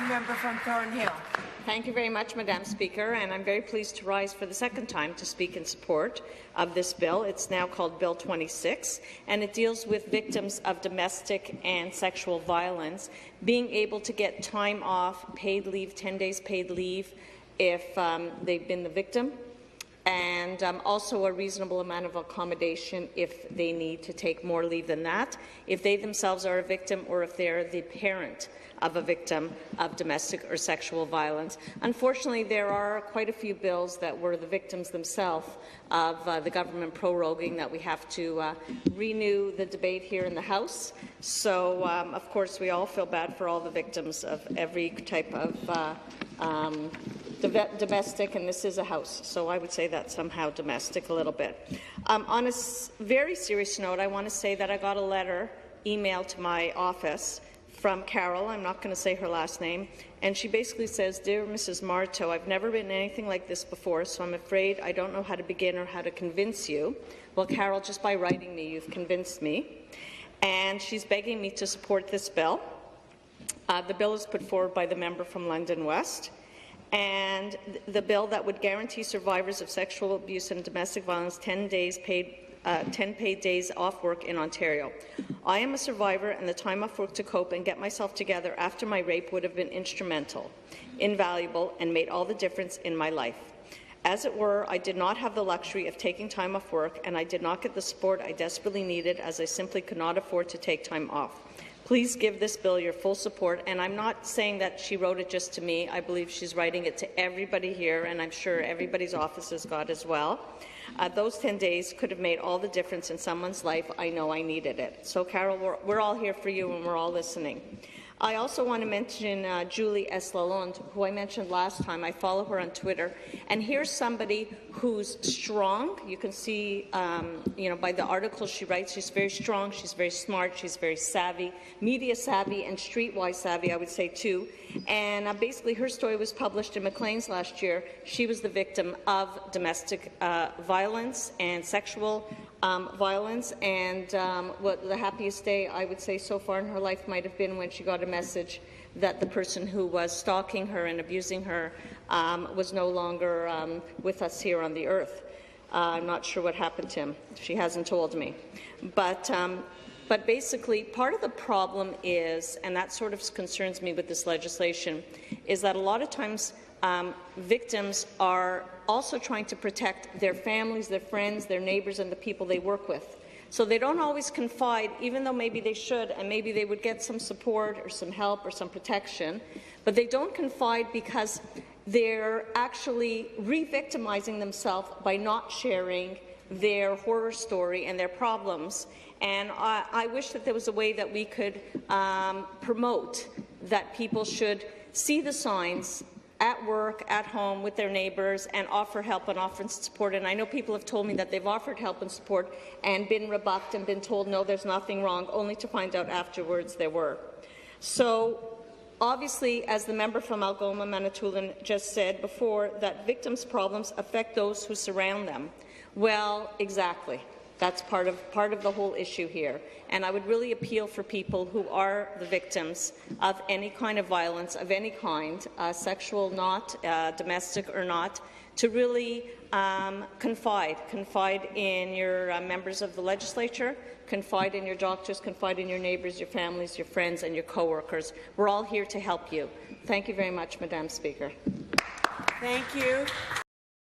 member from Thornhill. Thank you very much, Madam Speaker, and I'm very pleased to rise for the second time to speak in support of this bill. It's now called Bill 26, and it deals with victims of domestic and sexual violence being able to get time off, paid leave, 10 days paid leave, if they've been the victim, and also a reasonable amount of accommodation if they need to take more leave than that, if they themselves are a victim or if they're the parent of a victim of domestic or sexual violence. Unfortunately, there are quite a few bills that were the victims themselves of the government proroguing that we have to renew the debate here in the House. So, of course, we all feel bad for all the victims of every type of domestic, and this is a House, so I would say that's somehow domestic a little bit. On a very serious note, I want to say that I got a letter emailed to my office from Carol. I'm not going to say her last name, and she basically says, "Dear Mrs. Martow, I've never written anything like this before, so I'm afraid I don't know how to begin or how to convince you." Well, Carol, just by writing me, you've convinced me, and she's begging me to support this bill. The bill is put forward by the member from London West, and the bill that would guarantee survivors of sexual abuse and domestic violence 10 paid days off work in Ontario. I am a survivor, and the time off work to cope and get myself together after my rape would have been instrumental, invaluable, and made all the difference in my life. As it were, I did not have the luxury of taking time off work, and I did not get the support I desperately needed, as I simply could not afford to take time off. Please give this bill your full support, and I'm not saying that she wrote it just to me. I believe she's writing it to everybody here, and I'm sure everybody's office has got as well. Those 10 days could have made all the difference in someone's life. I know I needed it. So, Carol, we're all here for you, and we're all listening. I also want to mention Julie S. Lalonde, who I mentioned last time. I follow her on Twitter, and here's somebody who's strong. You can see, by the articles she writes, she's very strong, she's very smart, she's very savvy, media savvy, and streetwise savvy, I would say, too. And basically, her story was published in Maclean's last year. She was the victim of domestic violence and sexual violence, and what the happiest day I would say so far in her life might have been when she got a message that the person who was stalking her and abusing her was no longer with us here on the earth. I'm not sure what happened to him. She hasn't told me. But basically, part of the problem is, and that sort of concerns me with this legislation, is that a lot of times victims are also trying to protect their families, their friends, their neighbours, and the people they work with. So they don't always confide, even though maybe they should, and maybe they would get some support or some help or some protection, but they don't confide because they're actually re-victimizing themselves by not sharing their horror story and their problems. And I wish that there was a way that we could promote that people should see the signs at work, at home, with their neighbours, and offer help and offer support. And I know people have told me that they've offered help and support and been rebuffed and been told, no, there's nothing wrong, only to find out afterwards there were. So, obviously, as the member from Algoma, Manitoulin, just said before, that victims' problems affect those who surround them. Well, exactly. That's part of the whole issue here. And I would really appeal for people who are the victims of any kind of violence, of any kind, sexual not, domestic or not, to really confide in your members of the legislature, confide in your doctors, confide in your neighbours, your families, your friends, and your co-workers. We're all here to help you. Thank you very much, Madam Speaker. Thank you.